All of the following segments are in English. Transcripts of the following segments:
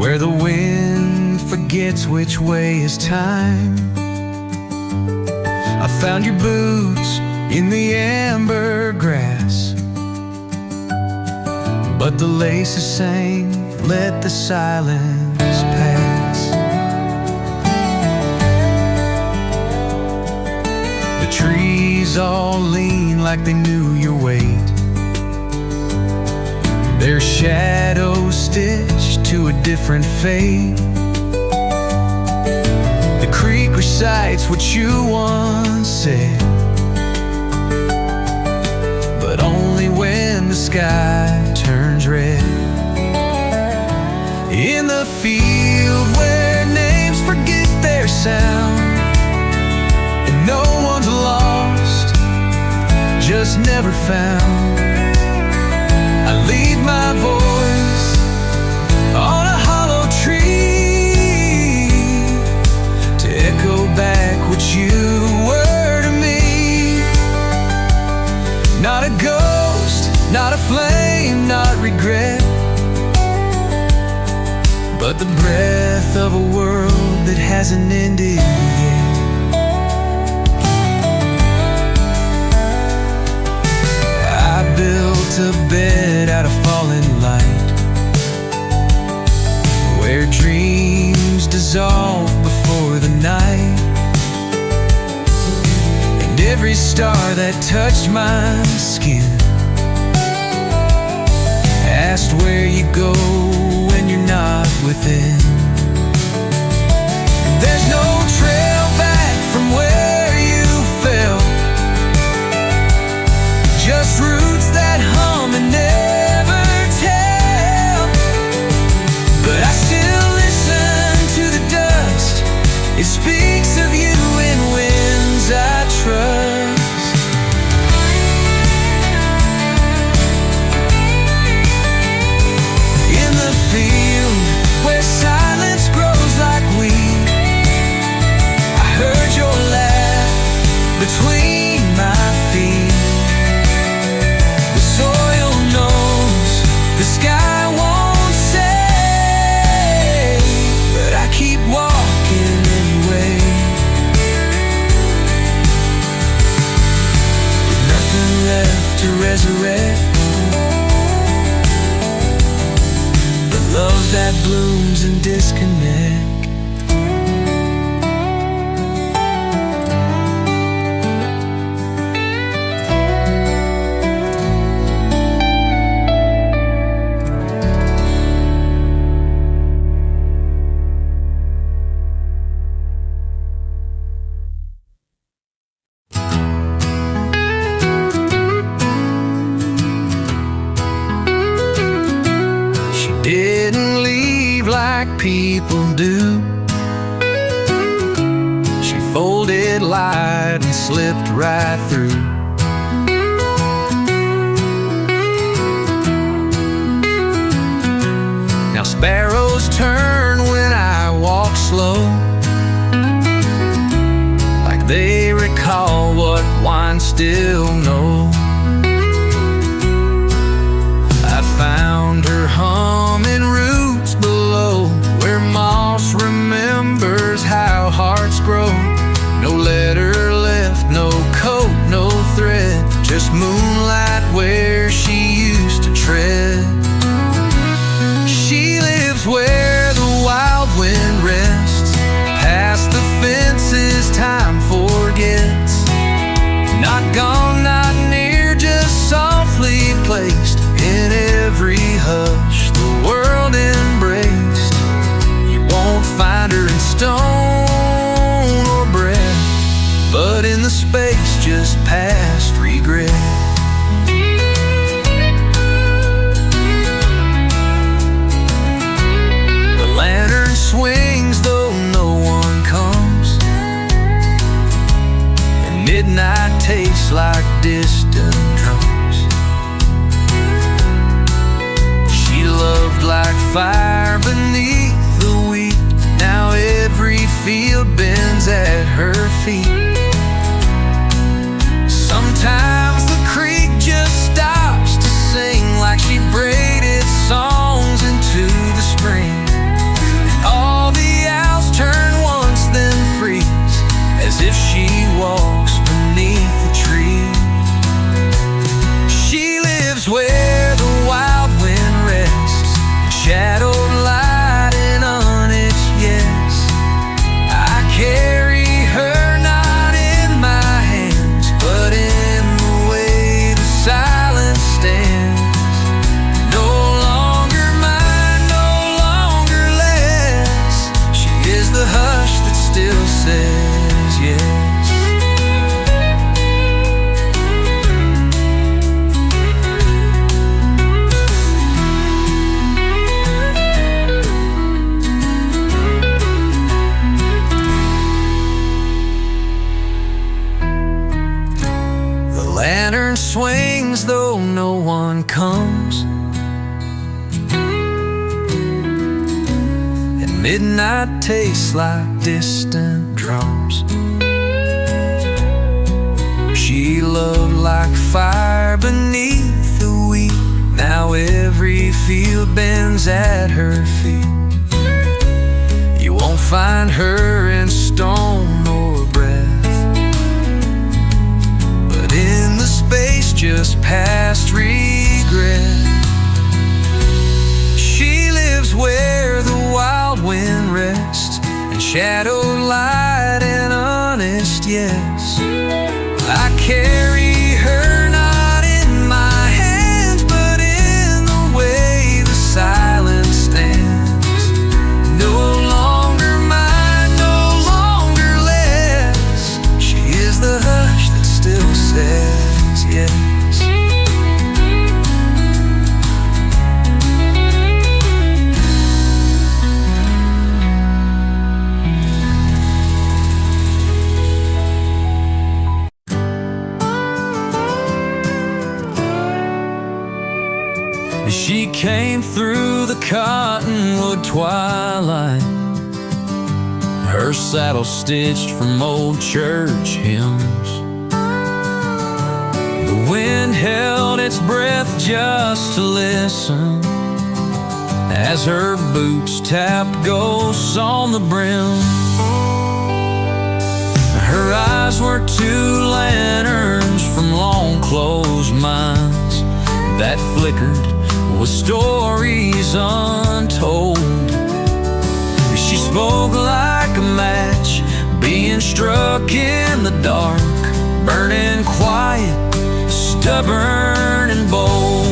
where the wind forgets which way is time. I found your boots in the amber grass, but the laces sang, let the silence pass. The trees all lean like they knew your weight, their shadows stitched to a different fate. The creek recites what you once said, but only when the sky turns red. In the field where names forget their sound, and no one's lost, just never found, I leave my voice on a hollow tree to echo back what you were to me. Not a ghost, not a flame, not regret, but the breath of a world that hasn't ended yet. I built a bed out of fallen light, where dreams dissolve before the night, and every star that touched my skin asked where you go when you're not within. There's no trail back from where you fell, just roots that hum and never tell. But I still listen to the dust, it speaks of you in winds I trust. In the field where silence grows like weed, I heard your laugh between my feet. The soil knows, the sky won't say, but I keep walking anyway. With nothing left to resurrect, but love that blooms in disconnect. Didn't leave like people do. She folded light and slipped right through. Now sparrows turn when I walk slow, like they recall what wine still knows. I found her humming roots below, where moss remembers how hearts grow. No letter left, no coat, no thread, just moonlight where she used to tread. She lives where the wild wind rests, past the fences time forgets. Not gone, not near, just softly placed in every hush the world embraced. You won't find her in stone or breath, but in the space just past regret. The lantern swings though no one comes, and midnight tastes like distant drums. Loved like fire beneath the wheat, now every field bends at her feet. Sometimes the creek just stops to sing, like she braided songs into the spring. comes, and midnight tastes like distant drums. She loved like fire beneath the wheat. Now every field bends at her feet. You won't find her in stone or breath, but in the space just past regret. She lives where the wild wind rests, and shadowed light and honest yes. I carry her not in my hands, but in the way the silence stands. No longer mine, no longer less. She is the hush that still says yes. She came through the cottonwood twilight, her saddle stitched from old church hymns. The wind held its breath just to listen as her boots tapped ghosts on the brim. Her eyes were two lanterns from long closed minds that flickered with stories untold. She spoke like a match being struck in the dark, burning quiet, stubborn and bold.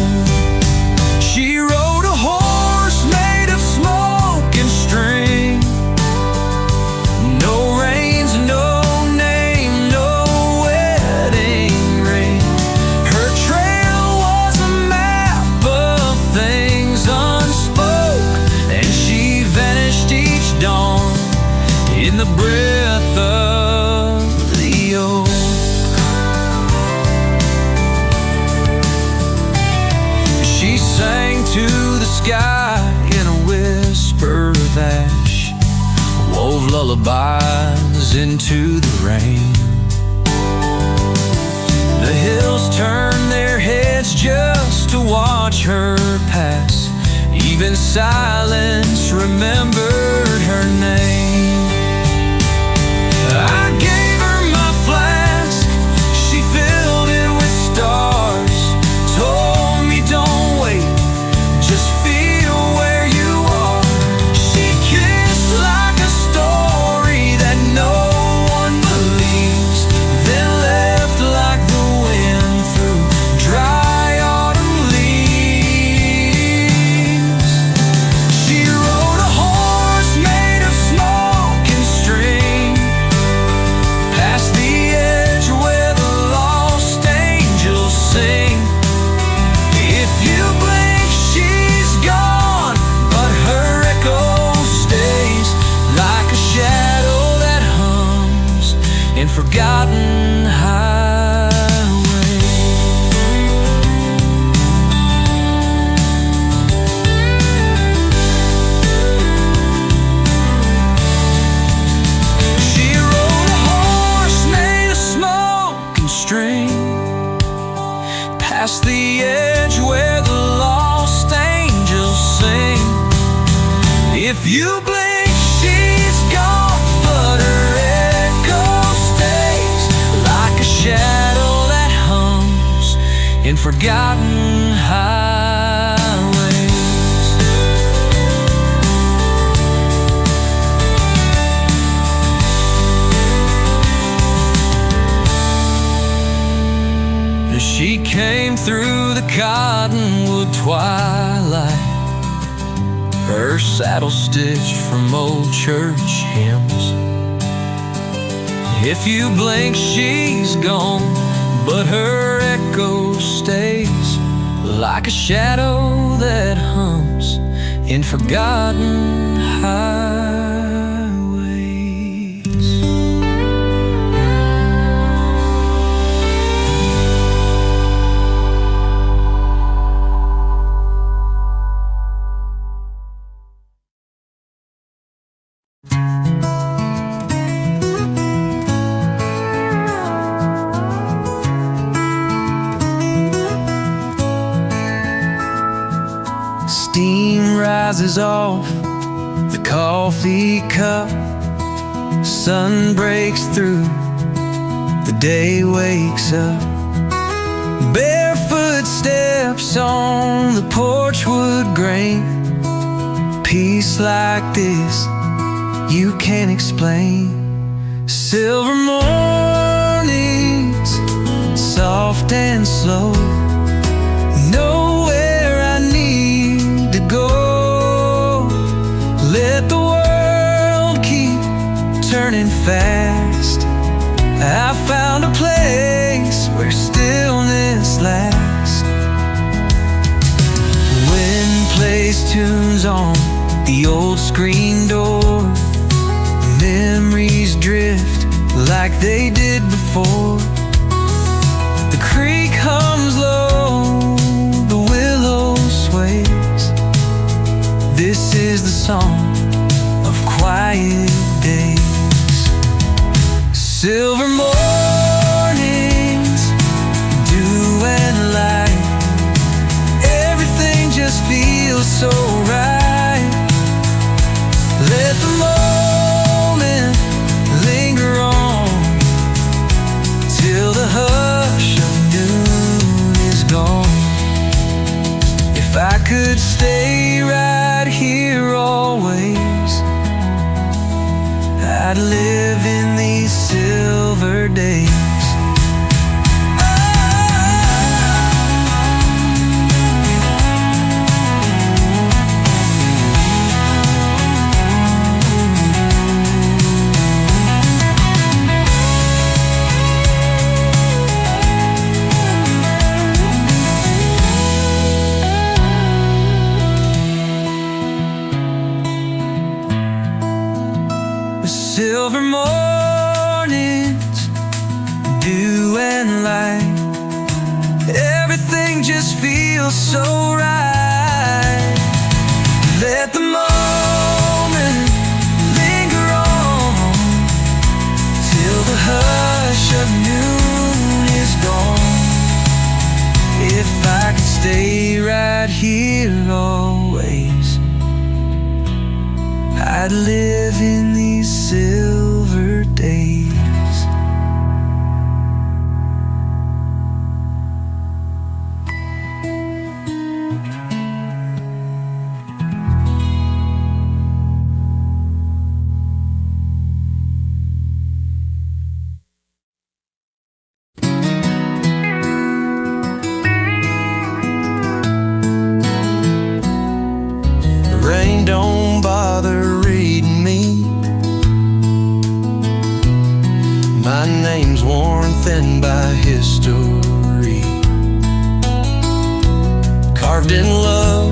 She rode a horse made of smoke and string, no reins, no name, no wedding ring. Her trail was a map of things unspoke, and she vanished each dawn in the breath of the oak. She sang to the sky in a whisper of ash, wove lullabies into the rain. The hills turned their heads just to watch her pass. Even silence remembered her name. I gave her my flask, she filled it with stars, told me don't wait, just feel where you are. She kissed like a story that no one believes, then left like the wind through dry autumn leaves. She rode a horse made of smoke and string, past the edge where the lost angels sing. If you blink, she's gone, but her echo stays like a shadow that hums in forgotten highways. She rode a horse made of smoke and string, past the edge where the lost angels sing. If you blink, she's gone, but her echo stays like a shadow that hums in forgotten highways. She came through the cottonwood twilight, her saddle stitched from old church hymns. If you blink, she's gone, but her echo stays like a shadow that hums in forgotten highways. Steam rises off the coffee cup. Sun breaks through, the day wakes up. Barefoot steps on the porch wood grain. Peace like this you can't explain. Silver mornings, soft and slow. Nowhere I need to go. Let the world keep turning fast. I found a place where stillness lasts. Wind plays tunes on the old screen door. Memories drift like they did before. The creek hums low, the willow sways. This is the song of quiet days. Silver mornings, dew and light. Everything just feels so right. Let the moment linger on till the hush of noon is gone. If I could stay right here always, I'd live in these silver days. Silver mornings, dew and light. Everything just feels so right. Let the moment linger on till the hush of noon is gone. If I could stay right here always, I'd live in these silver days. Rain don't bother reading me. My name's worn thin by history, carved in love,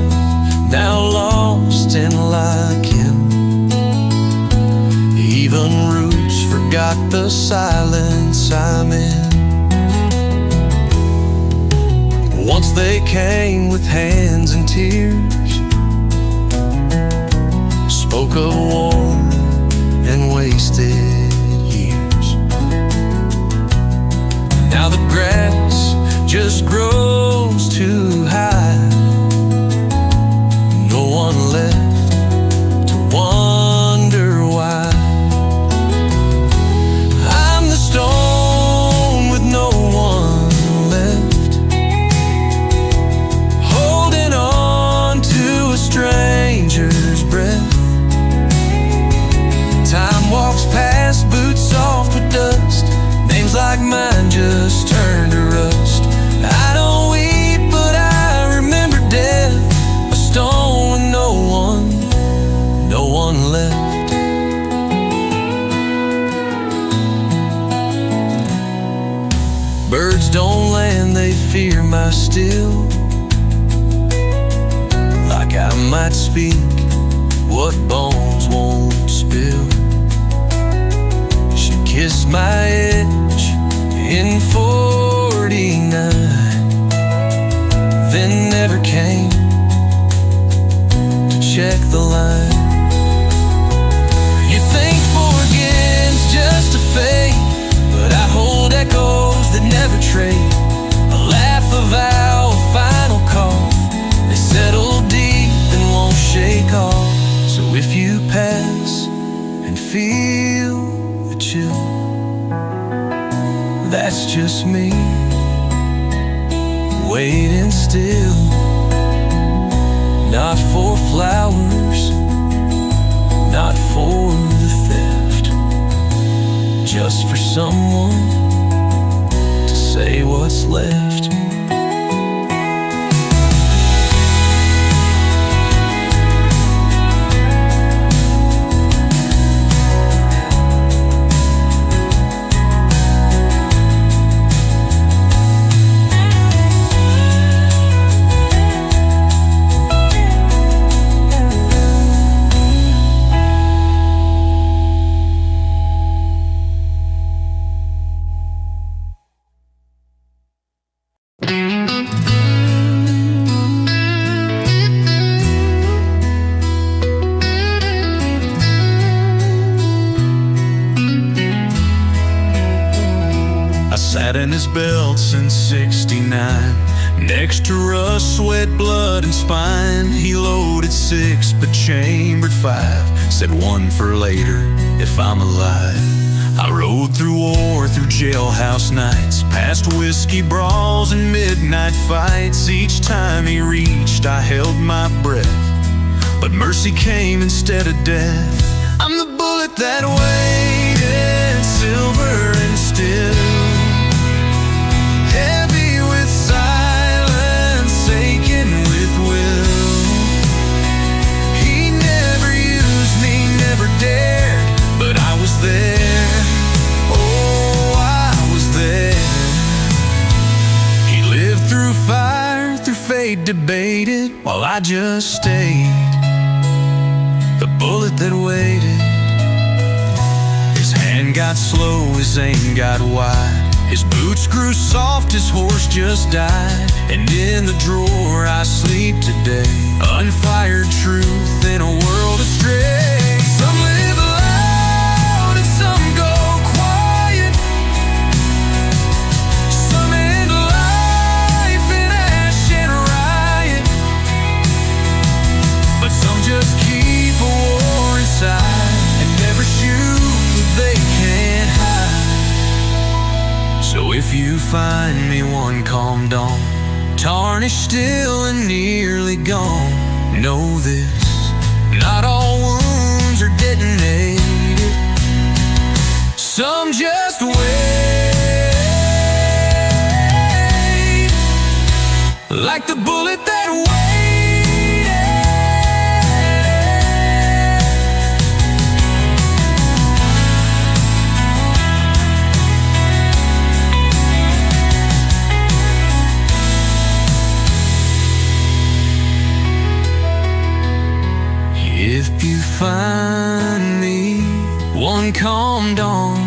now lost in lichen. Even roots forgot the silence I'm in. Once they came with hands and tears, spoke of war and wasted years. Now the grass just grows too high. No one left to wonder why. I'm the stone with no one left, holding on to a stranger's breath. Time walks past, boots soft with dust. Names like mine just turn to rust. I don't weep, but I remember death. A stone with no one left. Birds don't land, they fear my still. Like I might speak what bones won't spill. She kissed my edge in 49, then never came to check the line. You think forgetting's just a fate, but I hold echoes that never trade. A laugh, a vow, a final call. They settle deep just me, waiting still, not for flowers, not for the theft, just for someone to say what's left. Sat in his belt since '69, next to rust, sweat, blood, and spine. He loaded 6 but chambered 5, said 1 for later if I'm alive. I rode through war, through jailhouse nights, past whiskey brawls and midnight fights. Each time he reached, I held my breath, but mercy came instead of death. I'm the bullet that waited, silver and still, heavy with silence, aching with will. He never used me, never dared, but I was there. Oh, I was there. He lived through fire, through fate debated, while I just stayed, the bullet that waited. His hand got slow, his aim got wide, his boots grew soft, his horse just died. And in the drawer I sleep today, unfired truth in a world astray. Some live loud and some go quiet, some end life in ash and riot, but some just keep a war inside and never shoot what they can't hide. So if you find me one calm dawn, tarnished still and nearly gone, know this: not all wounds are detonated, some just wait, like the bullet that waited. If you find me one calm dawn,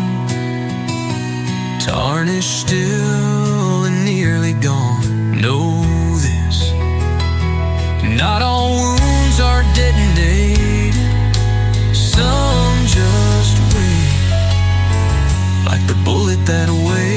tarnished still and nearly gone, know this: not all wounds are detonated, some just wait, like the bullet that waited.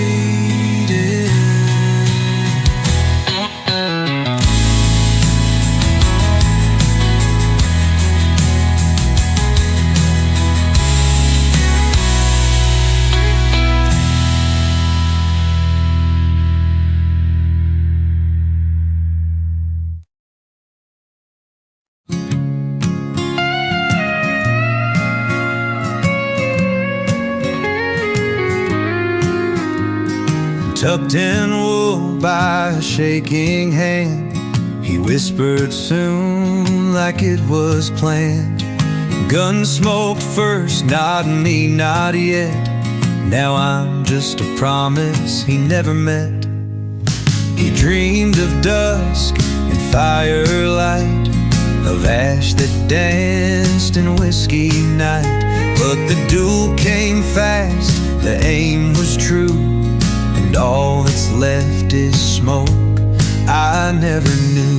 Tucked in wool by a shaking hand, he whispered soon like it was planned. Gun smoked first, not me, not yet. Now I'm just a promise he never met. He dreamed of dusk and firelight, of ash that danced in whiskey night. But the duel came fast, the aim was true, and all that's left is smoke I never knew.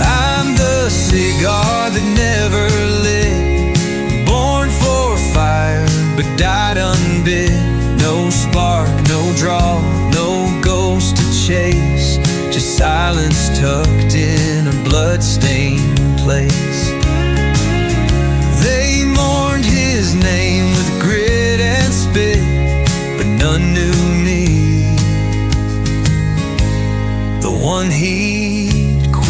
I'm the cigar that never lit, born for fire but died unbit. No spark, no draw, no ghost to chase, just silence tucked in a blood-stained place. They mourned his name with grit and spit, he'd quit.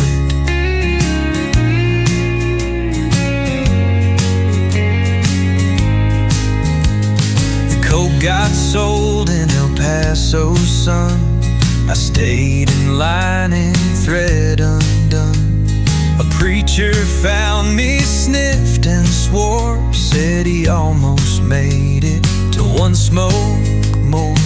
The coat got sold in El Paso sun. I stayed in line and thread undone. A preacher found me, sniffed and swore, said he almost made it to one smoke more.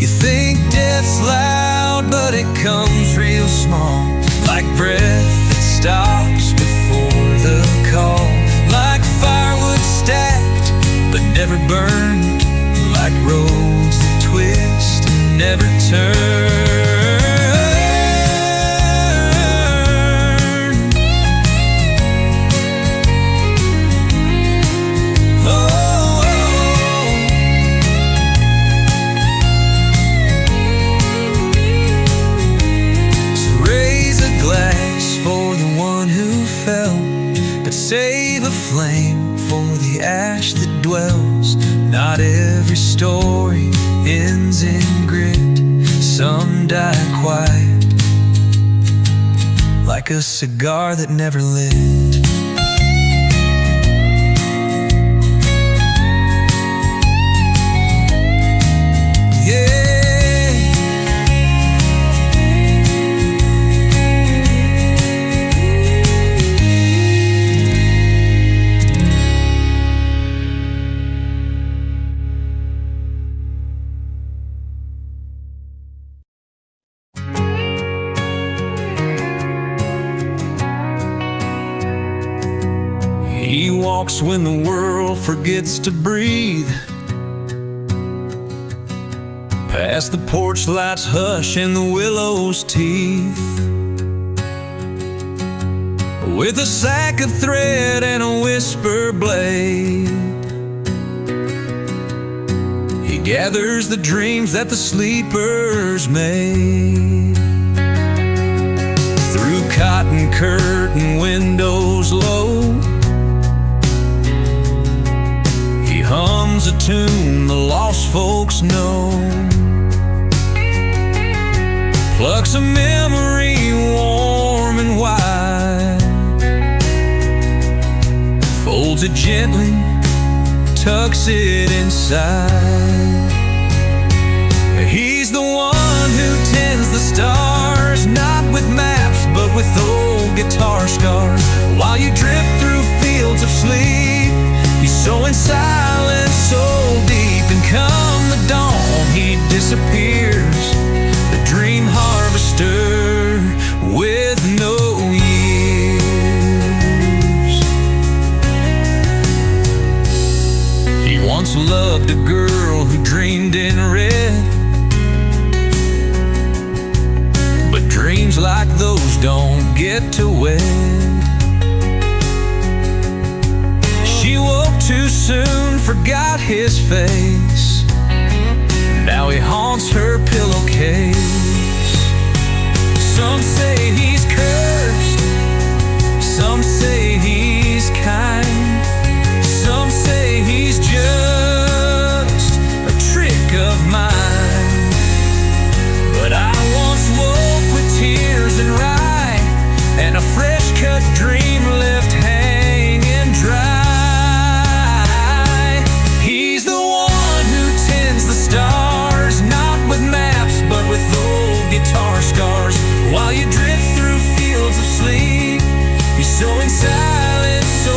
You think death's loud, but it comes real small, like breath that stops before the call, like firewood stacked but never burned, like roads that twist and never turn. Save a flame for the ash that dwells. Not every story ends in grit. Some die quiet, like a cigar that never lit. He walks when the world forgets to breathe, past the porch lights hush and the willow's teeth. With a sack of thread and a whisper blade, he gathers the dreams that the sleepers made. Through cotton curtain windows low, hums a tune the lost folks know, plucks a memory warm and wide, folds it gently, tucks it inside. He's the one who tends the stars, not with maps but with old guitar scars. While you drift through fields of sleep, he's so in silence, so deep. And come the dawn, he disappears, the dream harvester with no years. He once loved a girl who dreamed in red, but dreams like those don't get to wed. She woke too soon, forgot his face. Now he haunts her pillowcase. Some say he's cursed, some say he's kind, some say he's just a trick of mine. But I once woke with tears and rye, and a fresh cut dream left hanging dry. Guitar scars, while you drift through fields of sleep, he's so in silence, so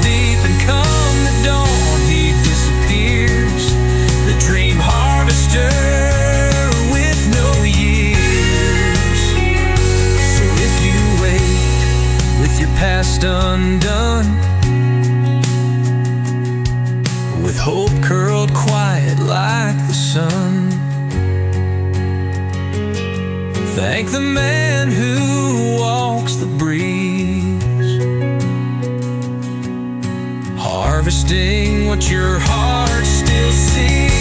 deep. And come the dawn, he disappears, the dream harvester with no years. So if you wait with your past undone, with hope curled quiet like the sun, thank the man who walks the breeze, harvesting what your heart still sees.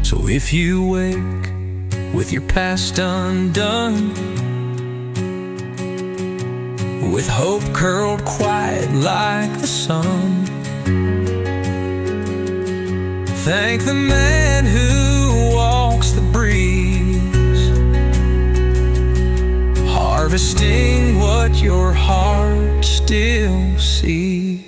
So if you wake with your past undone, with hope curled quiet like the sun. Thank the man who walks the breeze, harvesting what your heart still sees.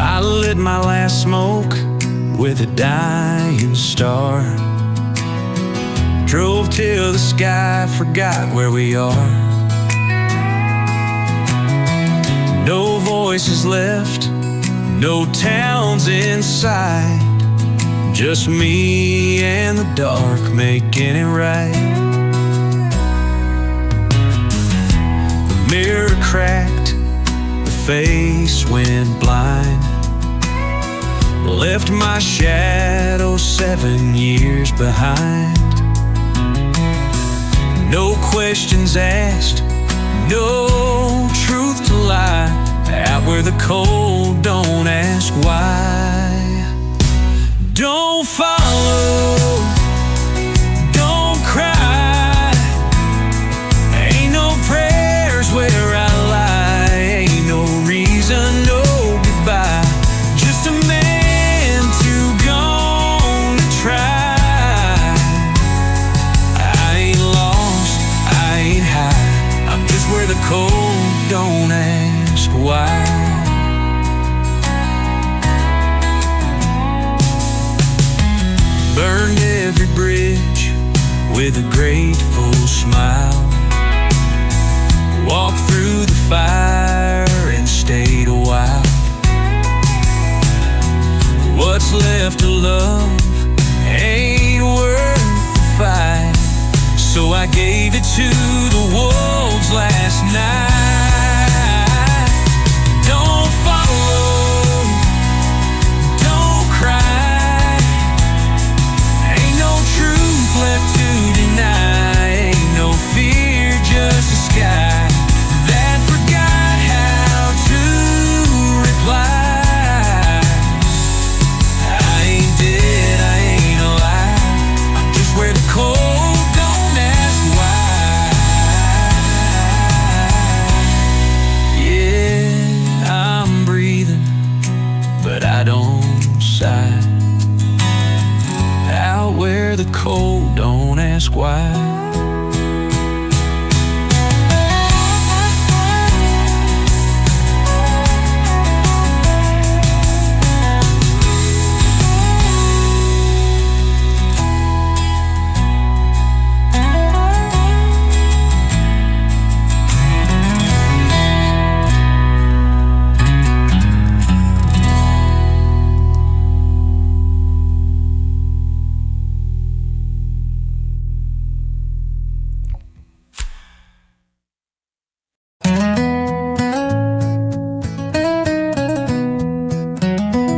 I lit my last smoke with a dying star, drove till the sky forgot where we are. No voices left, no towns in sight, just me and the dark making it right. The mirror cracked, the face went blind, left my shadow 7 years behind. No questions asked, no truth to lie, out where the cold don't ask why. Don't follow, don't cry, ain't no prayers where I lie, ain't no reason, no goodbye, just a man too gone to try. I ain't lost, I ain't high, I'm just where the cold don't ask why. Burned every bridge with a grateful smile, walked through the fire and stayed a while. What's left of love ain't worth the fight, so I gave it to the wolves last night. Don't follow, don't cry, ain't no truth left to deny, ain't no fear, just a sky that forgot how to reply. I ain't dead, I ain't alive, I'm just where the cold don't ask why. Yeah, I'm breathing, but I don't sigh, out where the cold don't ask why.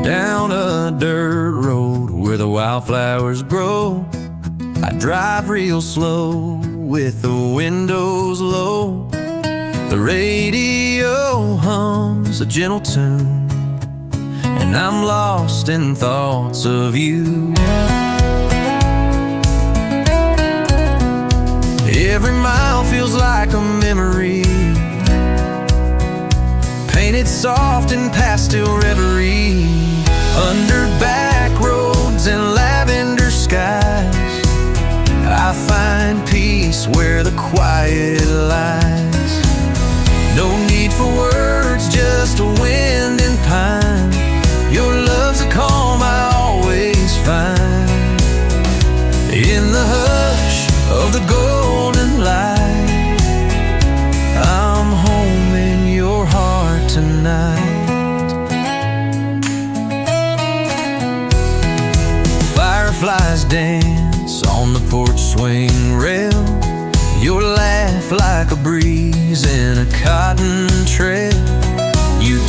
Down a dirt road where the wildflowers grow, I drive real slow with the windows low. The radio hums a gentle tune, and I'm lost in thoughts of you. Every mile feels like a memory, painted soft in pastel reverie. Under back roads and lavender skies, I find peace where the quiet lies. No need for words, just a wind and pine. Your love's a calm I always find. In the hush of the golden light, I'm home in your heart tonight. Fireflies dance on the porch swing rail, your laugh like a breeze in a cotton trail. You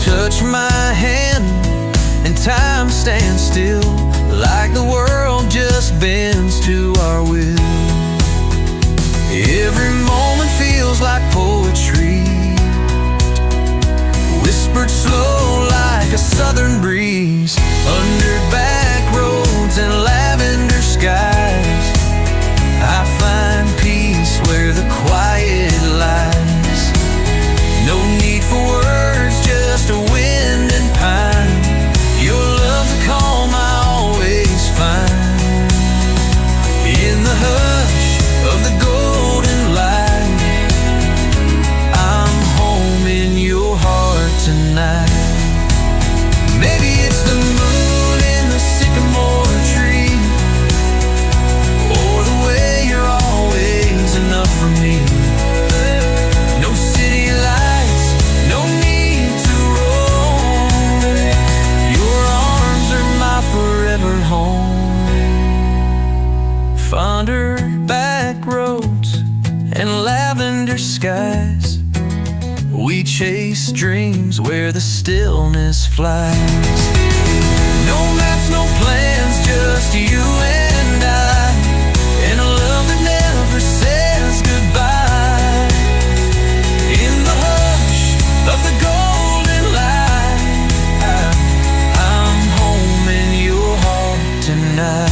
chase dreams where the stillness flies. No maps, no plans, just you and I, and a love that never says goodbye. In the hush of the golden light, I'm home in your heart tonight.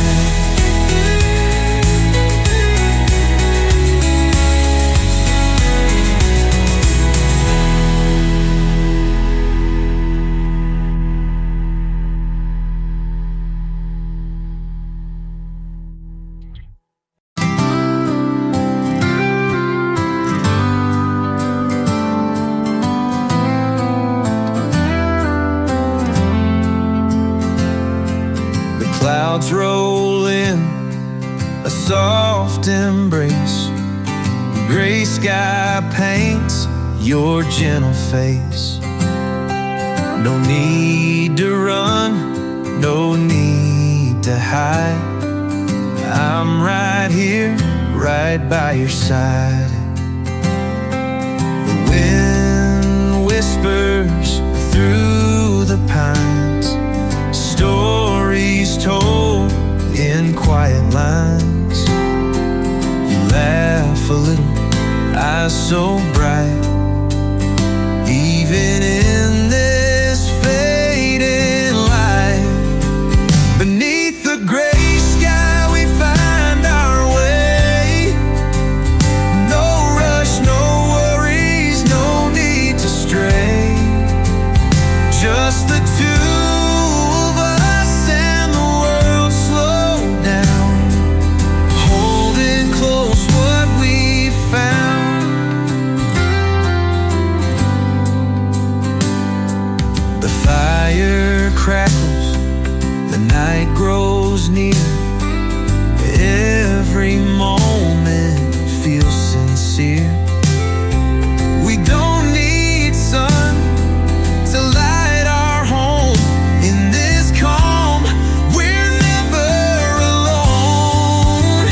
Clouds roll in, a soft embrace. Gray sky paints your gentle face. No need to run, no need to hide. I'm right here, right by your side. The wind whispers through the pines, stories told in quiet lines. You laugh a little, eyes so bright. Even in this fading light, beneath the gray sky we find our way. No rush, no worries, no need to stray. Just the two of us and the world slow down, holding close what we found. The fire crackles, the night grows near. Every moment feels sincere. We don't need sun to light our home. In this calm, we're never alone.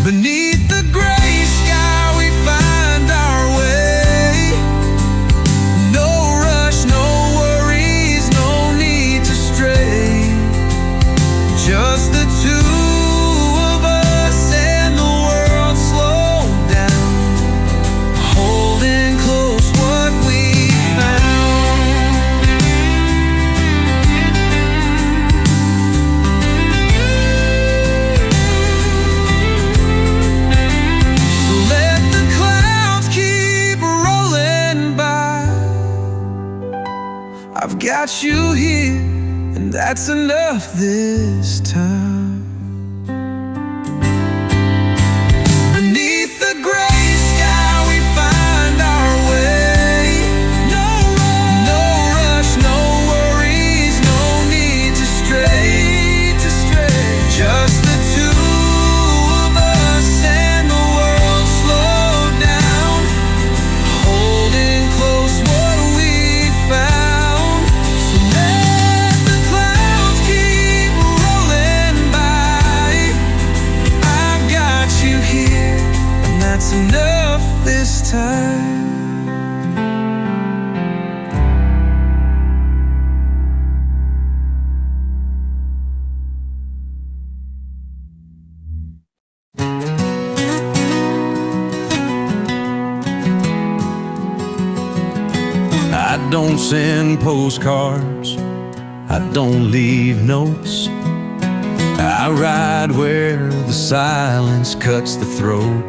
Beneath the gray sky we find our way. No rush, no worries, no need to stray. Just the two of us and the world slow down, holding close what we found. So let the clouds keep rolling by. I've got you here, and that's enough this time. Beneath the gray sky we find our way. No rush, no worries, no need to stray. Just the two of us and the world slow down, holding close what we found. So let the clouds keep rolling by. I've got you here, and that's enough this time. I don't send postcards, I don't leave notes. I ride where the silence cuts the throat.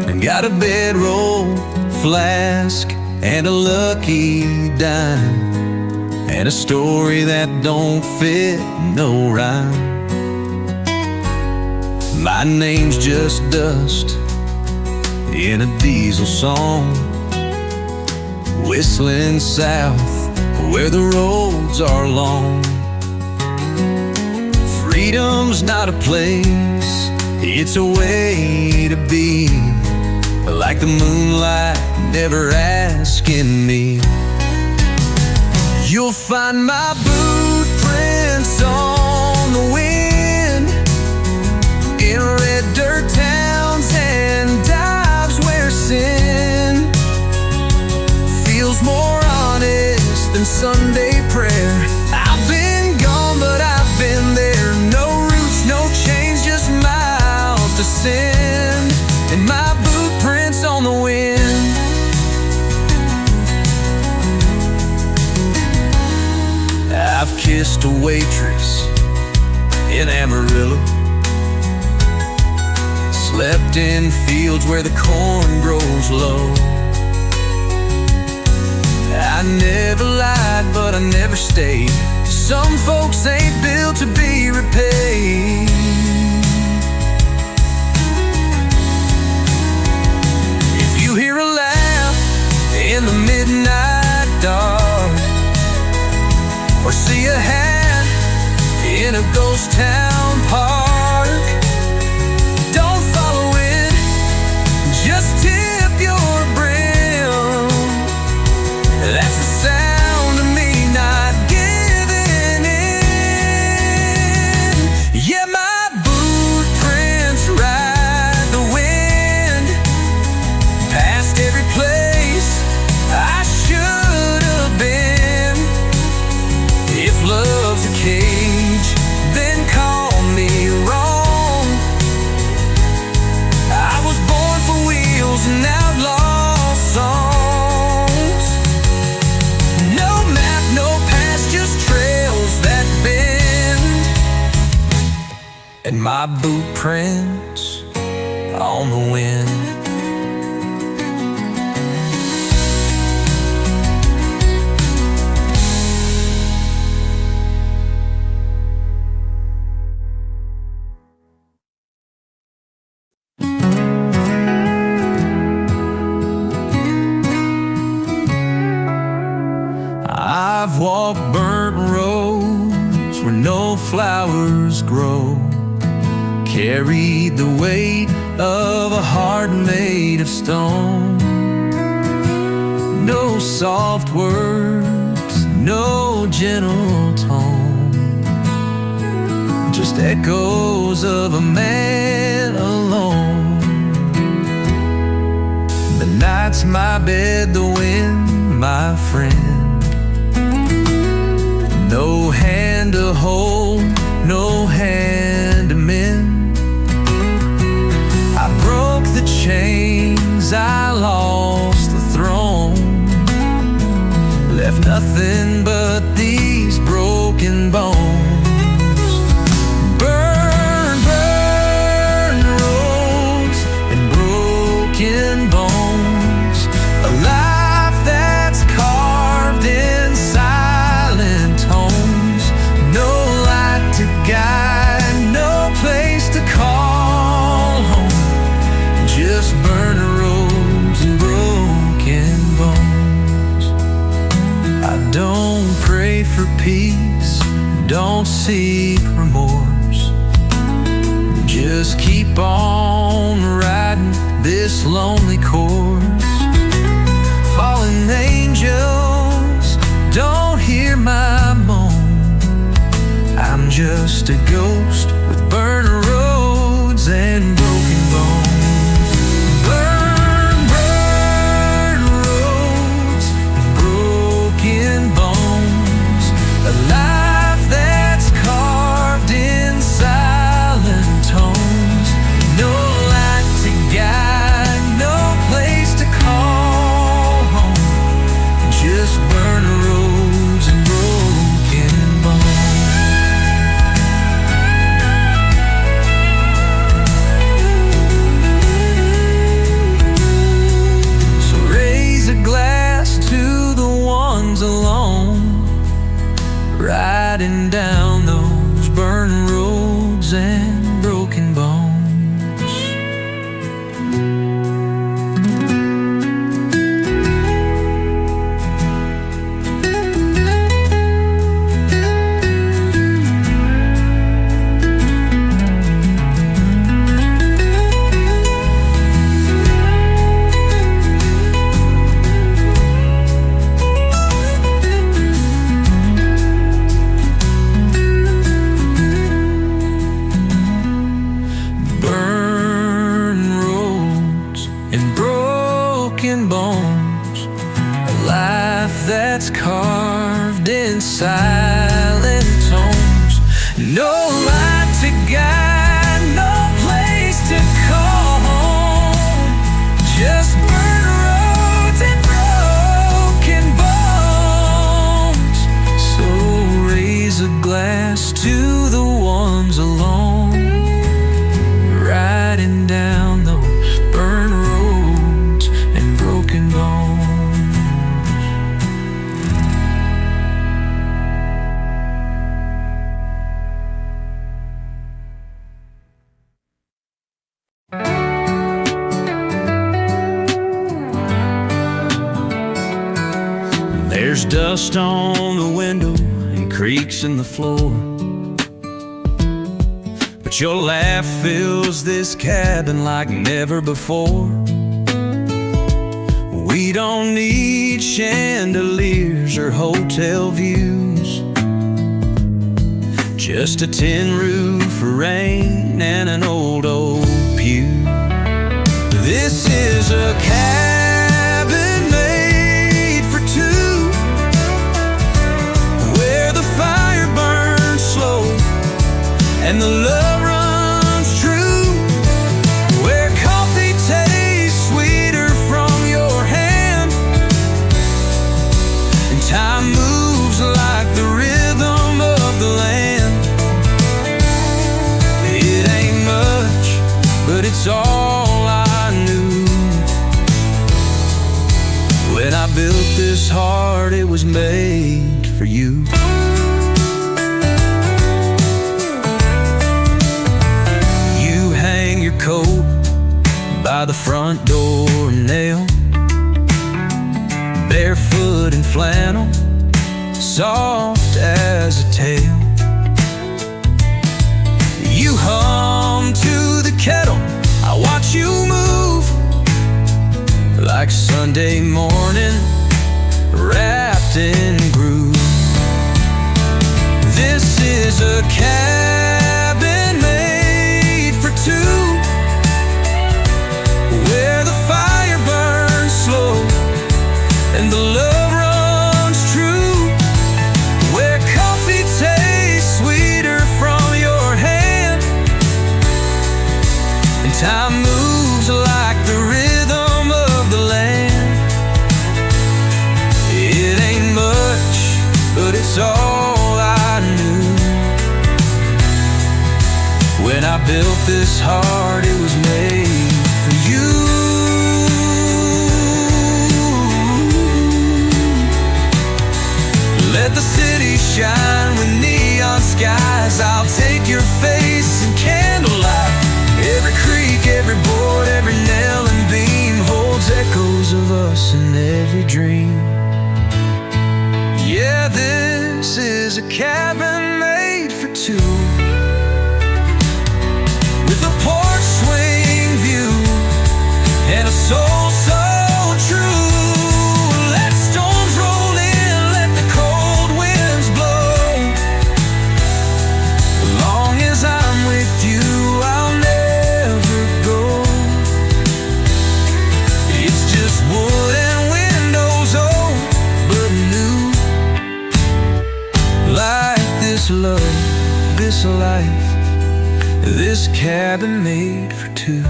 And got a bedroll, flask, and a lucky dime, and a story that don't fit no rhyme. My name's just dust in a diesel song, whistling south where the roads are long. Freedom's not a place, it's a way to be, like the moonlight never asking me. You'll find my boot prints on the wind, in red dirt towns and dives where sin feels more honest than Sunday prayer. I've been gone, but I've been there. No roots, no chains, just miles to send, and my boot prints on the wind. I've kissed a waitress in Amarillo, slept in fields where the corn grows low. I never lied, but I never stayed. Some folks ain't built to be repaid. If you hear a laugh in the midnight dark, or see a hat in a ghost town park, don't follow it, just tip your brim. That's the sound of me not giving in. Yeah, my boot prints ride the wind past every place I should have been. If love's a cage, then call me wrong. I was born for wheels and outlaw songs. No map, no past, just trails that bend, and my boot prints on the wind. I've walked burnt roads where no flowers grow, carried the weight of a heart made of stone. No soft words, no gentle tone, just echoes of a man alone. The night's my bed, the wind my friend. No hand to hold, no hand to mend. I broke the chains, I lost the throne, left nothing but these broken bones. Burn, burn roads and broken bones, a life that's carved in silent tones. No light to guide, no place to call home, just burn roads and broken bones. I don't pray for peace, don't seek remorse, just keep on riding this lonely course. Fallen angels, don't hear my moan, I'm just a ghost with burned roads and broken bones. Burn, burn roads and broken bones, a life that's carved in silent tones. No light to guide, no place to call home, just burn roads and broken bones. that's carved in silent tones. No light to guide, no place to call home. Just burn roads and broken bones. So raise a glass to the ones alone, riding down those burn roads and broken bones. There's dust on the window and creaks in the floor, but your laugh fills this cabin like never before. We don't need chandeliers or hotel views, just a tin roof for rain and an old pew. This is a cabin made for two, where the fire burns slow and the love runs true, where coffee tastes sweeter from your hand, and time moves like the rhythm of the land. It ain't much, but it's all I knew. When I built this heart, it was made for you. You hang your coat by the front door nail, barefoot in flannel, soft as a tale. You hum to the kettle, I watch you move like Sunday morning, wrapped in groove. This is a cabin made for two, where the fire burns slow and the love runs true, where coffee tastes sweeter from your hand, and time moves like the rhythm of the land. It ain't much, but it's all I knew. When I built this heart, it was made for you. Let the city shine with neon skies. I'll take your face in candlelight. Every creak, every board, every nail and beam holds echoes of us in every dream. Yeah, this is a cabin made for two, with a porch swing view and a soul so true. Let storms roll in, let the cold winds blow. As long as I'm with you, I'll never go. It's just wood and windows, old but new. Like this love, this life, this cabin made for two.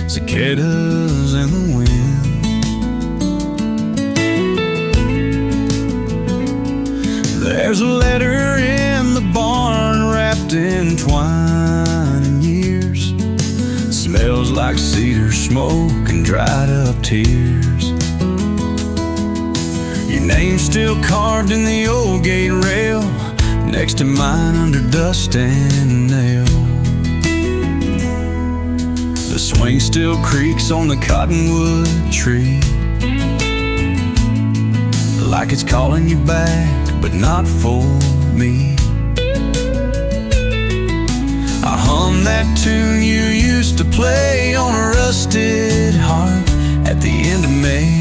Cicadas in the wind, there's a letter in the barn wrapped in twine and years. Smells like cedar smoke and dried up tears. Your name's still carved in the old gate rail, next to mine under dust and nail. The swing still creaks on the cottonwood tree, like it's calling you back, but not for me. I hum that tune you used to play on a rusted harp at the end of May.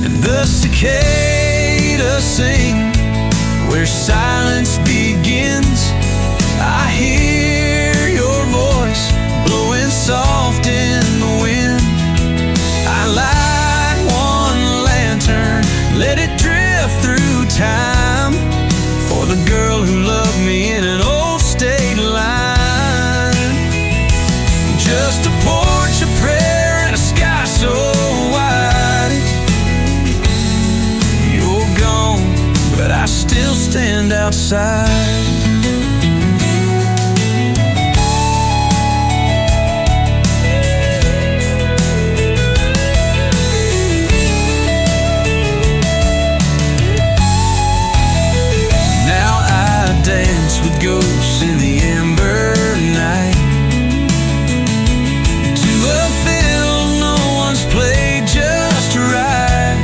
And the cicadas sing outside. Now I dance with ghosts in the ember night, to a film no one's played just right.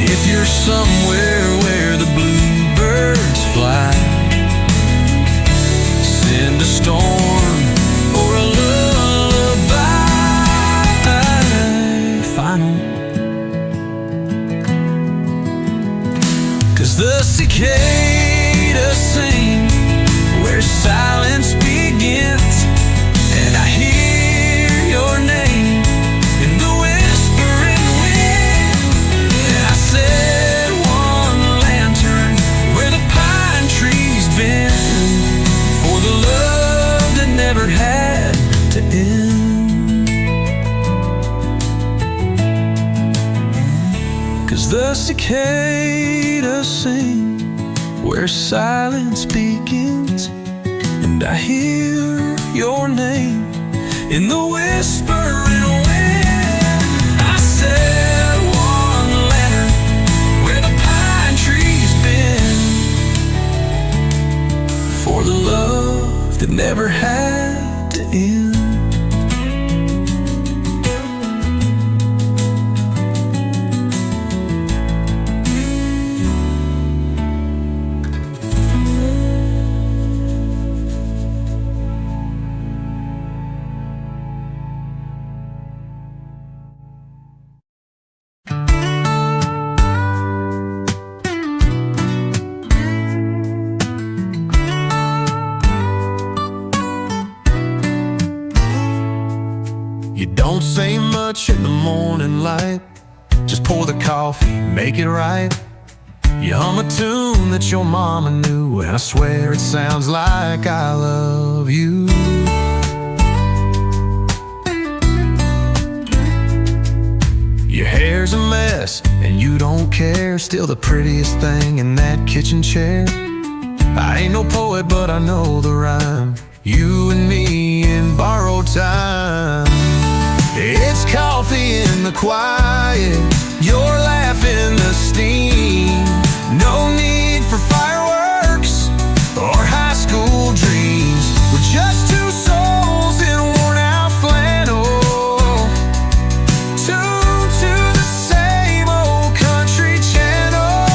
If you're somewhere where the bluebirds fly, send a storm or a lullaby final. 'Cause the cicadas sing where silence begins, and I hear your name in the whispering wind. And I set one lantern where the pine trees bend, for the love that never had to end. 'Cause the cicadas sing where silence begins, and I hear your name in the whispering wind. I set one lantern where the pine trees bend, for the love that never had to end. You don't say much in the morning light, just pour the coffee, make it right. You hum a tune that your mama knew, and I swear it sounds like I love you. Your hair's a mess and you don't care, still the prettiest thing in that kitchen chair. I ain't no poet, but I know the rhyme, you and me in borrowed time. It's coffee in the quiet, your laugh in the steam. No need for fireworks or high school dreams. We're just two souls in worn out flannel, tuned to the same old country channel.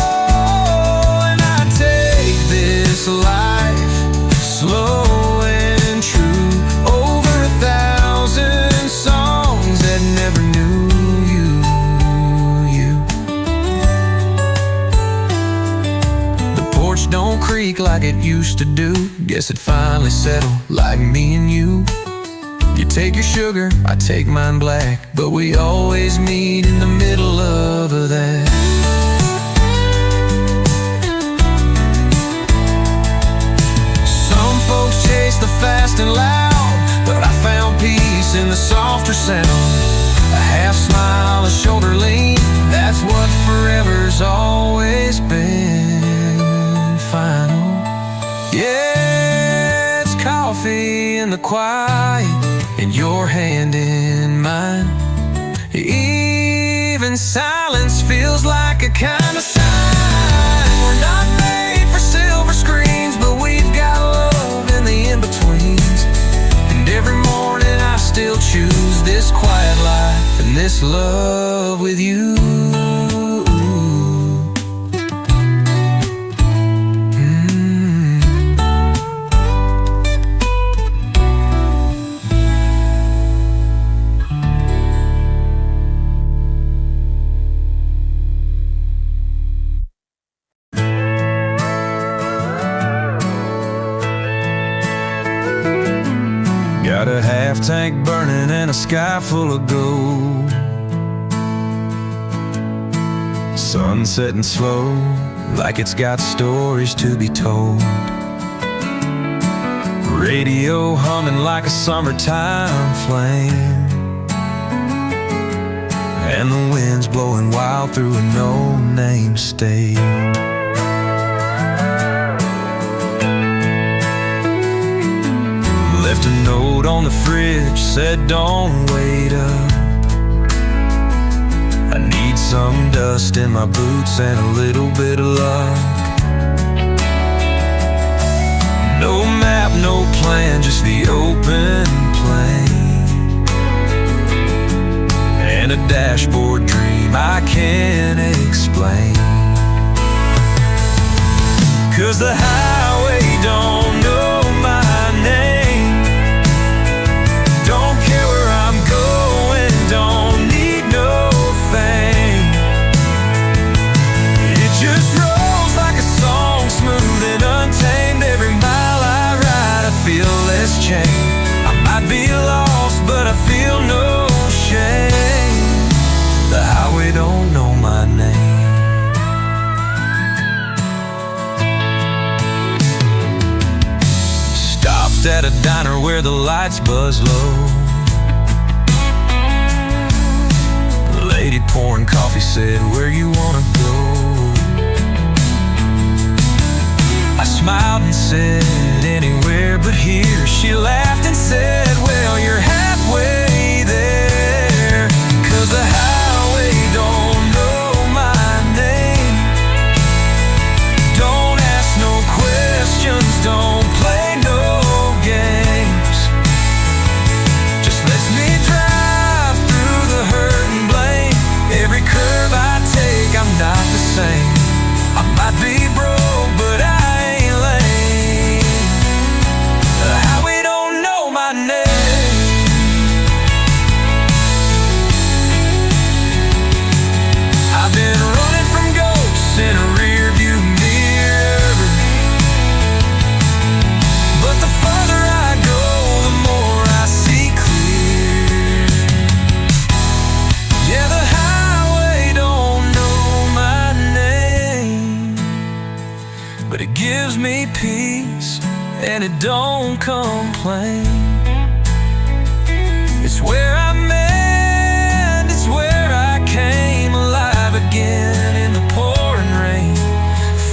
And I take this life slow and true, over 1,000 songs that never knew you. The porch don't creak like it used to do, guess it finally settled like me and you. You take your sugar, I take mine black, but we always meet in the middle of that. Some folks chase the fast and loud, but I found peace in the softer sound. A half smile, a shoulder lean, that's what forever's always been final. Yeah, it's coffee in the quiet, and your hand in mine. Even silence feels like a kind of sign. We're not made for silver screens, but we've got love in the in-betweens. And every morning I still choose this quiet life and this love with you. Got a half tank burning and a sky full of gold. Sun setting slow, like it's got stories to be told. Radio humming like a summertime flame, and the wind's blowing wild through a no-name state. Left a note on the fridge, said don't wait up. I need some dust in my boots and a little bit of luck. No map, no plan, just the open plain, and a dashboard dream I can't explain. 'Cause the highway don't know my name, don't care where I'm going, don't need no fame. It just rolls like a song, smooth and untamed. Every mile I ride I feel less chained. I might be lost but I feel no shame. The highway don't know my name. Stopped at a diner where the lights buzz low. The lady pouring coffee said, "Where you wanna go?" I smiled and said, "Anywhere but here." She laughed and said, "Well, you're halfway there." 'Cause the highway don't know my name, don't ask no questions, don't play no games. Just lets me drive through the hurt and blame. Every curve I take, I'm not the same. I might be broke, but I ain't lame. The highway don't know my name. I've been running from ghosts in a rearview mirror, but the farther I go, the more I see clear. Yeah, the highway don't know my name, but it gives me peace and it don't complain. It's where I'm at, it's where I came alive again in the pouring rain.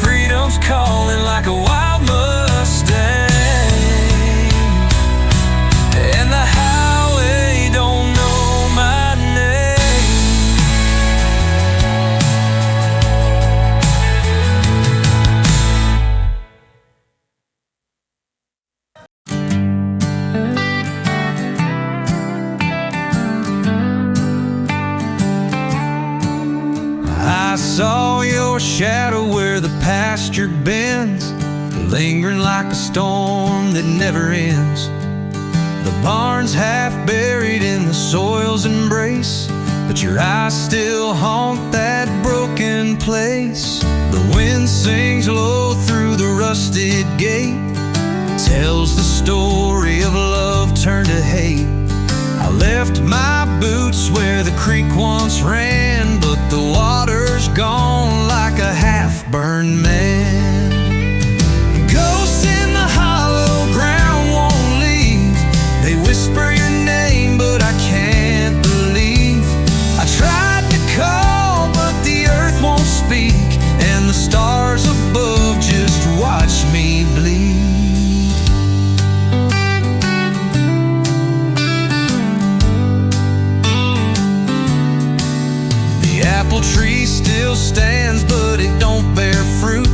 Freedom's calling like a wild Mustang, and the highway don't know my name. I saw your shadow where the pasture bends, lingering like a storm that never ends. The barn's half buried in the soil's embrace, but your eyes still haunt that broken place. The wind sings low through the rusted gate, tells the story of love turned to hate. I left my boots where the creek once ran, but the water's gone like a half-burned man. Ghosts in the hollow ground won't leave. They whisper your name, but I can't believe. I tried to call, but the earth won't speak, and the stars above just watch me bleed. The apple tree still stands, but it don't bear fruit.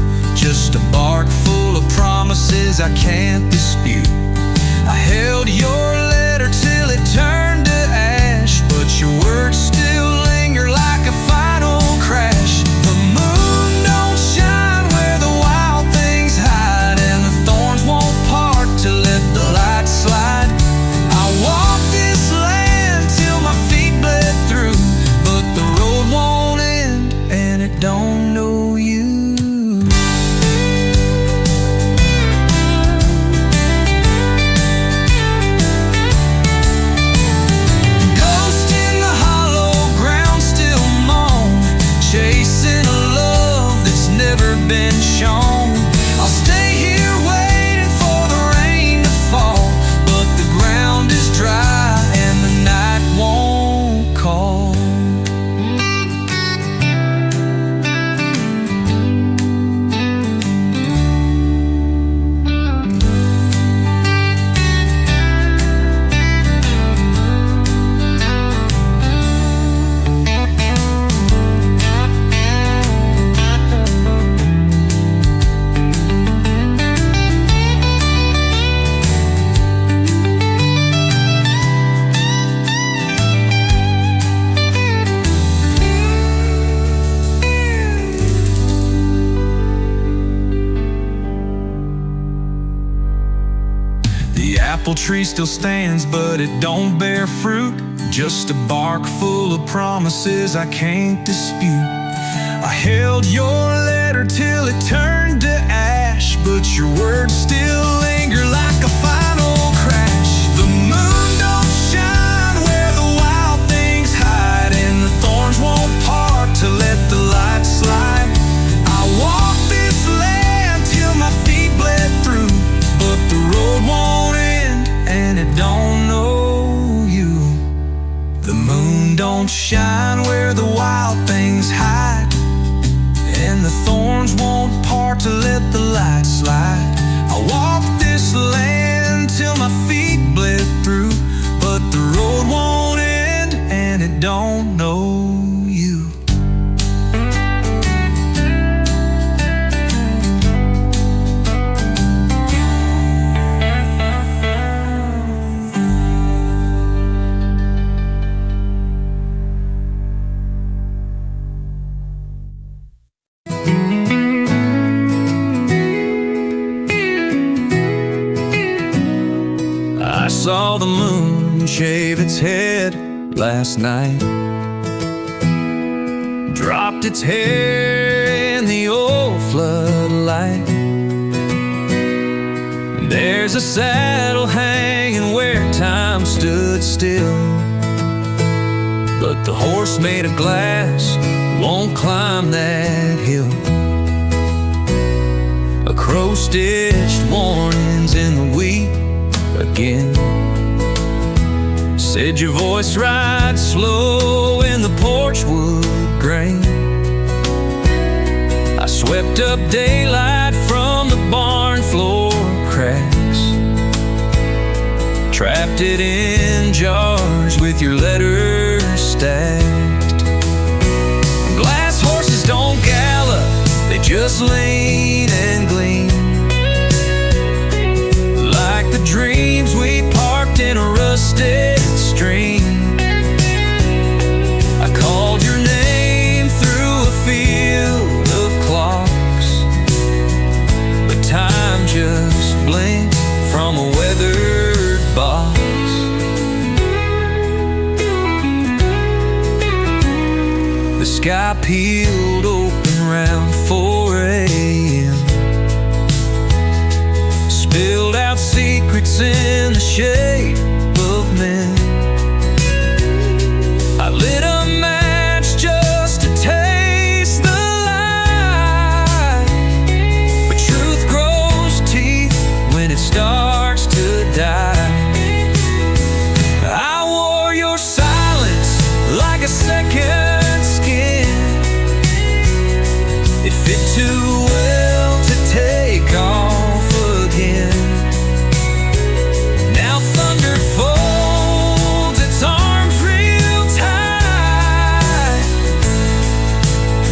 apple tree still stands, but it don't bear fruit. Just a bark full of promises I can't dispute. I held your letter till it turned to ash, but your words still linger like a final crash. The moon don't shine where the wild things hide, and the thorns won't part to let the light slide. I walked this land till my feet bled through, but the road won't end and it don't know you. The moon don't shine where the wild things hide, and the thorns won't part to let the light slide. I walked this land till my feet bled through, but the road won't end and it don't know you. I saw the moon shave its head last night, dropped its hair in the old floodlight. There's a saddle hanging where time stood still, but the horse made of glass won't climb that hill. A crow stitched warnings in the wheat again, said your voice rides slow in the porch wood grain. I swept up daylight from the barn floor cracks, trapped it in jars with your letters stacked. Glass horses don't gallop, they just lean and gleam, like the dreams we parked in a rusted stream. I called your name through a field of clocks, but time just blinked from a weathered box. The sky peeled open round 4 a.m., spilled out secrets in the shape of men. I lit a match just to taste the light, but truth grows teeth when it starts to die. I wore your silence like a second skin. It fit too well to take off again. Now thunder folds its arms real tight,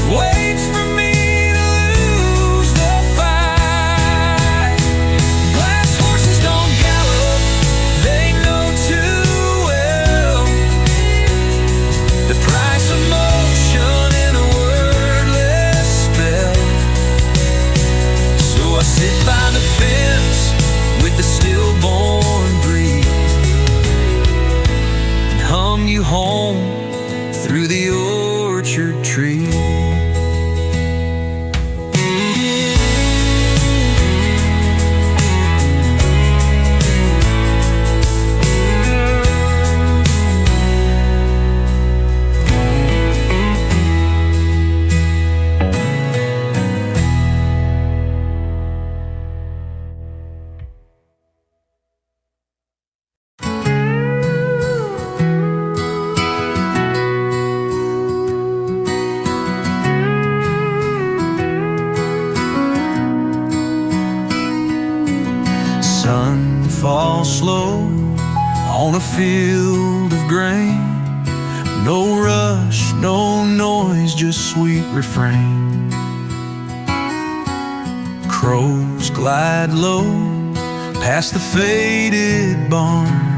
waits for me to lose the fight. Glass horses don't gallop, they know too well the price of motion in a wordless spell. So I sit by the fence with the stillborn breeze and hum you home through the orchard tree. Sun falls slow on a field of grain. No rush, no noise, just sweet refrain. Crows glide low past the faded barn.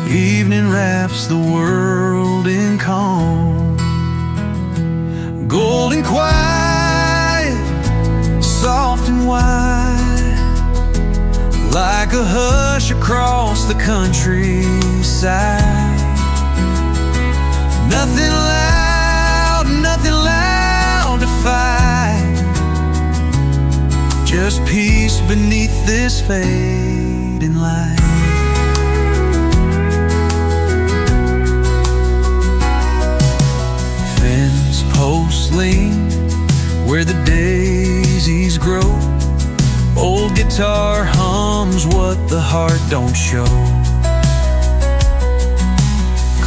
Evening wraps the world in calm. Golden quiet, soft and wide, like like a hush across the countryside. Nothing loud to fight, just peace beneath this fading light. Fence posts lean where the daisies grow. Old guitar hums what the heart don't show.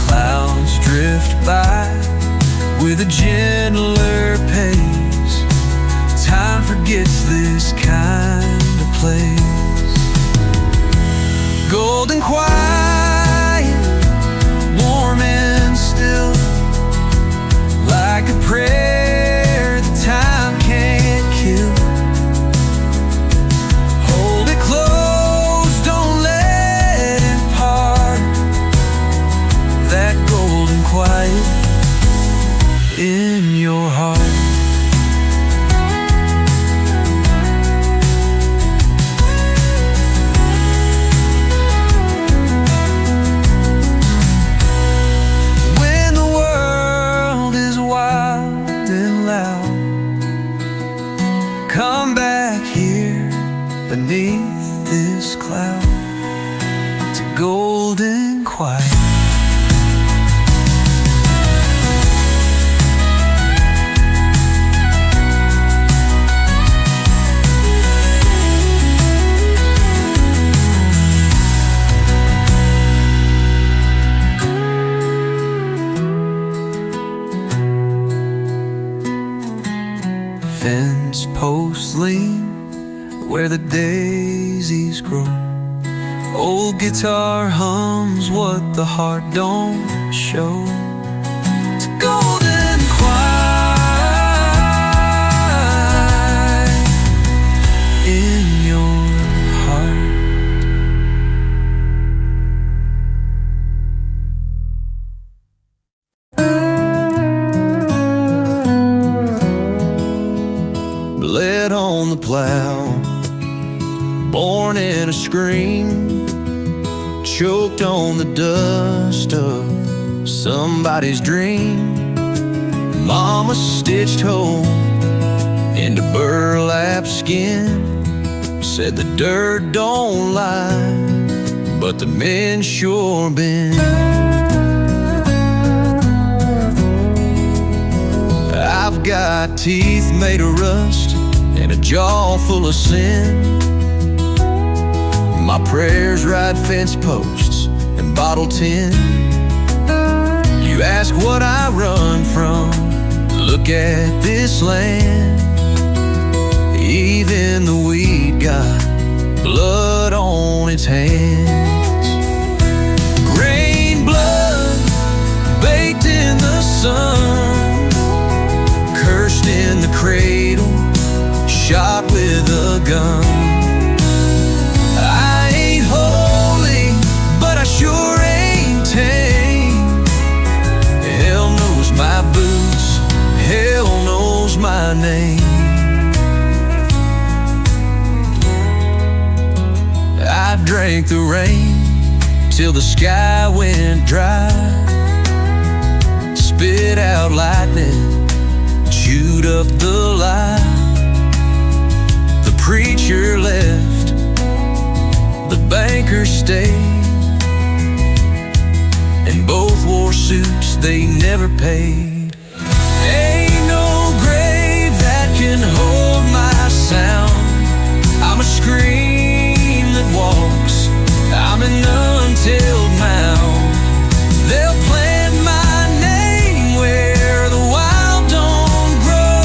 Clouds drift by with a gentler pace. Time forgets this kind of place. Golden quiet, warm and still, like a prayer that time can't kill. Hold it close, don't let it part. That golden quiet in your heart. When the world is wild and loud, come back here beneath this cloud to golden quiet. Fence posts lean where the daisies grow. Old guitar hums what the heart don't show. It's golden quiet in your heart. Bled on the plow, born in a scream, choked on the dust of somebody's dream. Mama stitched hope into burlap skin, said the dirt don't lie, but the men sure been. I've got teeth made of rust and a jaw full of sin. My prayers ride fence posts and bottle tin. You ask what I run from, look at this land. Even the weed got blood on its hands. Grain blood baked in the sun, cursed in the cradle, shot with a gun. I ain't holy, but I sure ain't tame. Hell knows my boots, hell knows my name. I drank the rain till the sky went dry, spit out lightning, chewed up the lie. The preacher left, the banker stayed, and both wore suits they never paid. Ain't no grave that can hold my sound. I'm a scream that walks, I'm an untilled mound. They'll plant my name where the wild don't grow,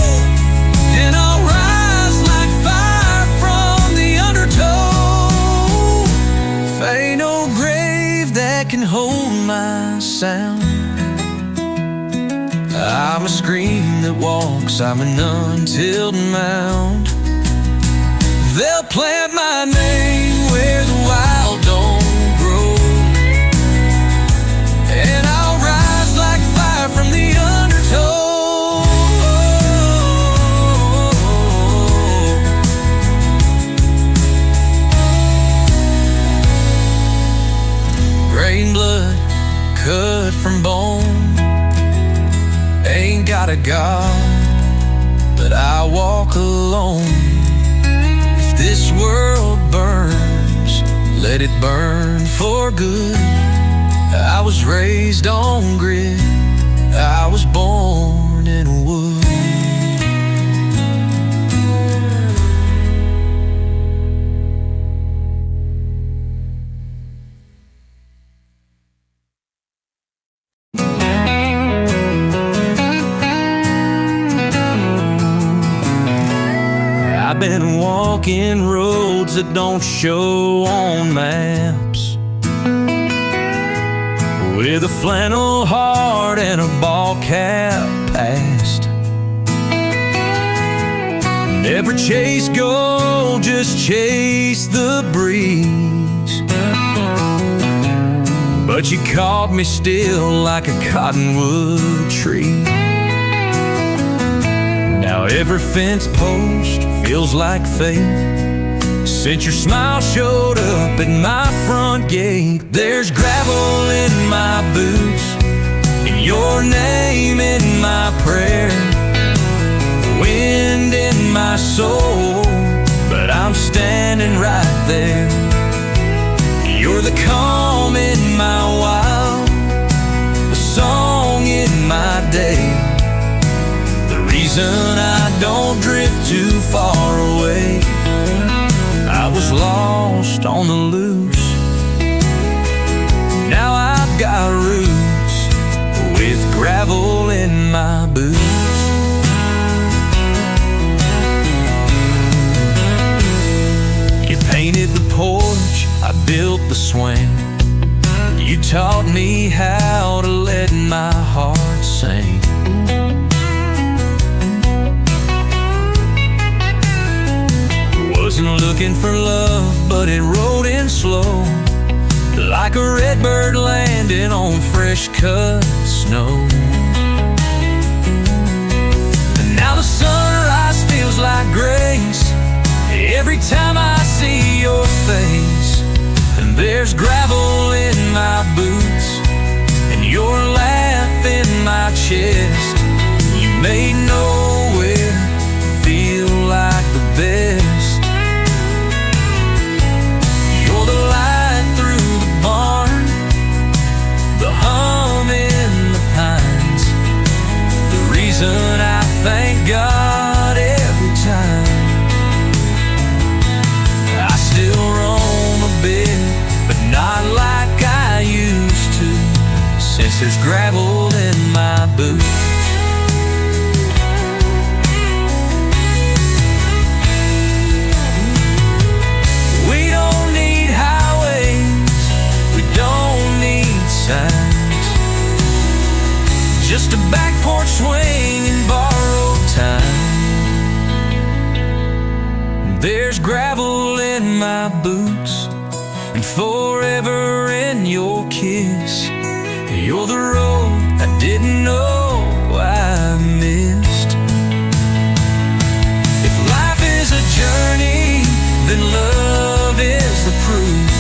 and I'll rise like fire from the undertow. Ain't no grave that can hold my sound. I'm a scream that walks, I'm an untilled mound. They'll plant my name where the wild don't grow, and I'll rise like fire from the undertow. alone. If this world burns, let it burn for good. I was raised on grit, I was born in wood. I've been walking roads that don't show on maps, with a flannel heart and a ball cap past. Never chase gold, just chase the breeze. But you caught me still like a cottonwood tree. Now every fence post feels like fate since your smile showed up at my front gate. There's gravel in my boots and your name in my prayer, wind in my soul, but I'm standing right there. You're the calm in my wild, the song in my day, the reason I don't drift too far away. I was lost on the loose, now I've got roots with gravel in my boots. You painted the porch, I built the swing. You taught me how to let my heart sing. Wasn't looking for love, but it rode in slow, like a redbird landing on fresh cut snow. And now the sunrise feels like grace every time I see your face. And there's gravel in my boots and your laugh in my chest. You made nowhere feel like the best. You're the light through the barn, the hum in the pines, the reason I thank God every time. I still roam a bit, but not like I used to, since there's gravel in my boots. We don't need highways, we don't need signs, just a back porch swing and borrowed time. There's gravel in my boots and forever in your kiss. You're the road I didn't know I missed. If life is a journey, then love is the proof.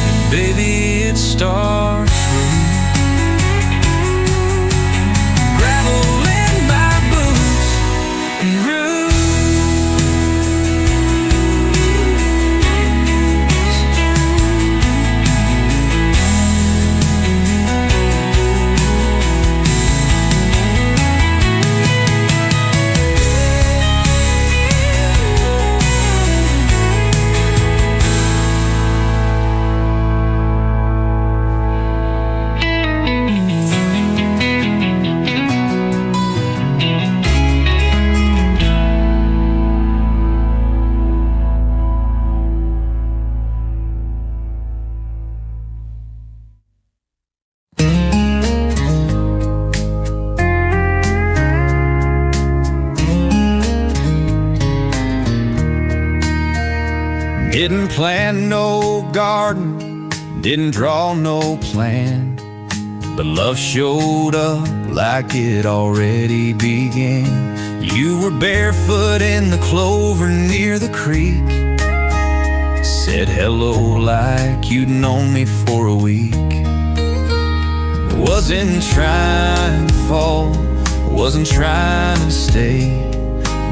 And baby, it starts with gravel in my boots and roots. Didn't plant no garden, didn't draw no plan, but love showed up like it already began. You were barefoot in the clover near the creek, said hello like you'd known me for a week. Wasn't trying to fall, wasn't trying to stay,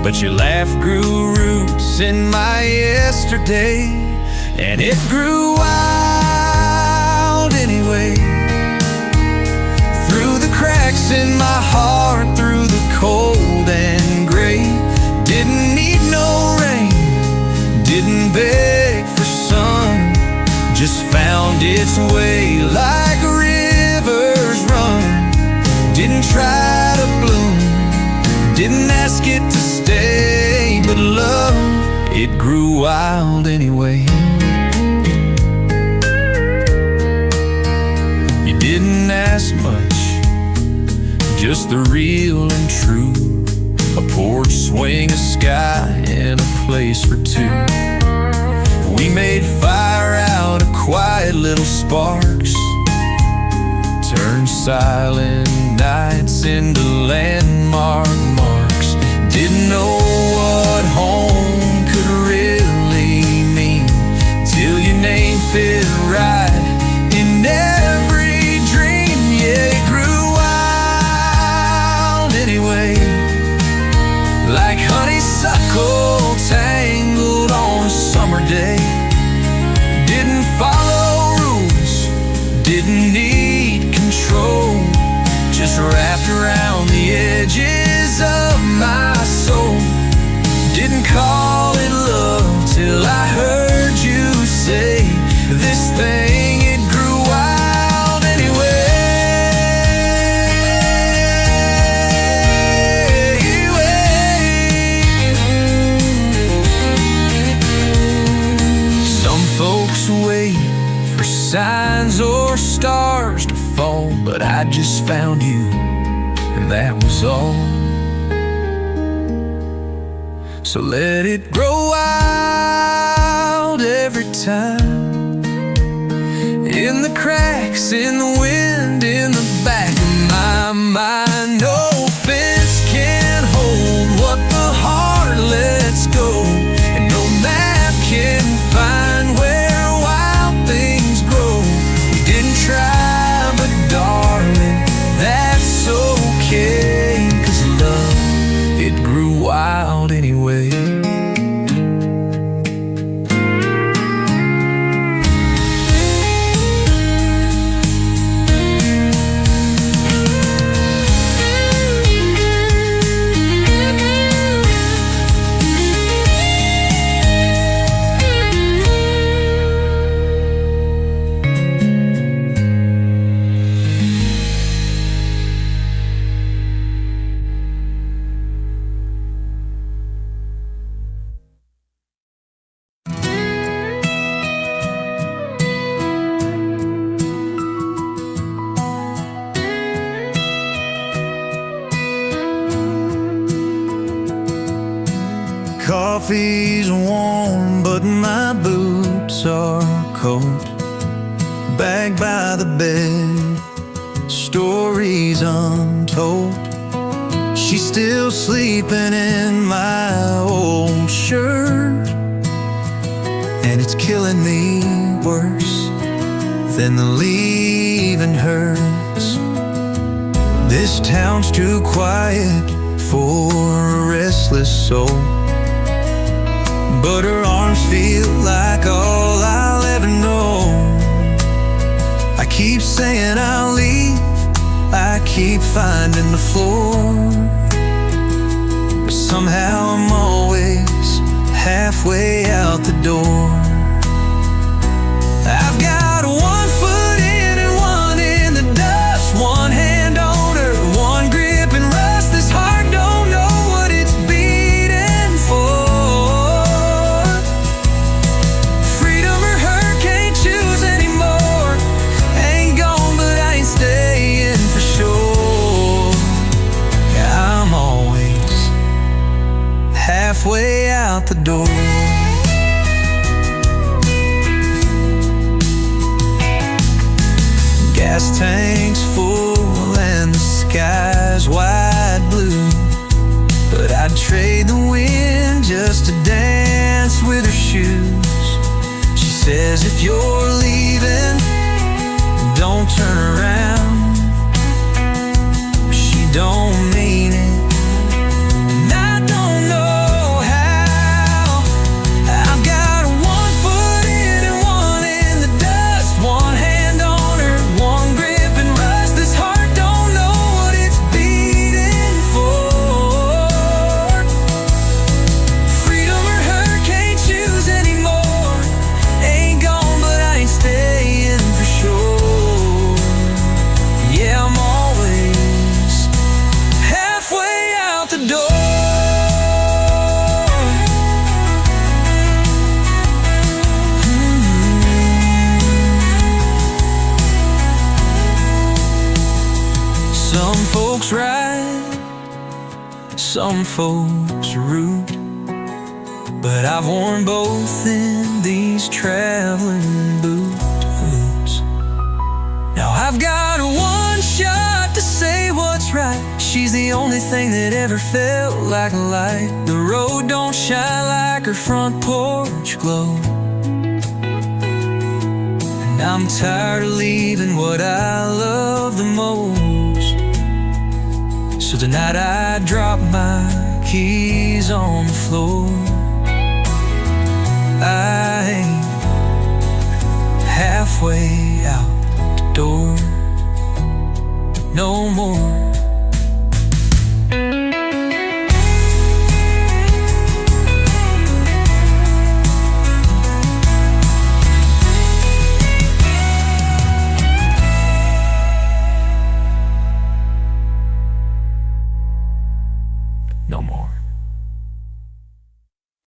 but your laugh grew roots in my yesterday, and it grew wild anyway. Through the cracks in my heart, through the cold and gray. Didn't need no rain, didn't beg for sun, just found its way like rivers run. Didn't try to bloom, didn't ask it to stay, but love, it grew wild anyway. You didn't ask much, just the real and true. A porch swing, a sky, and a place for two. We made fire out of quiet little sparks, turned silent nights into landmark marks. Didn't know what home could really mean till your name fit right in every dream. Yeah, it grew wild anyway, like honeysuckle tangled on a summer day. Didn't follow rules, didn't need control, just wrapped around the edges of my soul. Didn't call it love till I heard you say, this thing, it grew wild anyway. Some folks wait for signs or stars to fall, but I just found you, and that was all. So let it grow wild every time, in the cracks, in the wind, in the back of my mind. No fence can hold what the heart lets go, and no map can find where wild things grow. We didn't try, but darling, that's okay, 'cause love, it grew wild anyway. Coffee's warm, but my boots are cold. Back by the bed, stories untold. She's still sleeping in my old shirt, and it's killing me worse than the leaving hurts. This town's too quiet for a restless soul, but her arms feel like all I'll ever know. I keep saying I'll leave, I keep finding the floor, but somehow I'm always halfway out the door. I've got one foot in and one in the dust, one hand on her, one grip and rust. This heart don't know what it's beating for. Halfway out the door. Gas tank's full and the sky's wide blue, but I'd trade the wind just to dance with her shoes. She says if you're leaving, don't turn around. She don't mean it, and I don't know Some folks are rude, but I've worn both in these traveling boots. Now I've got one shot to say what's right. She's the only thing that ever felt like a light. The road don't shine like her front porch glow, and I'm tired of leaving what I love the most. So tonight I drop my keys on the floor. I ain't halfway out the door no more.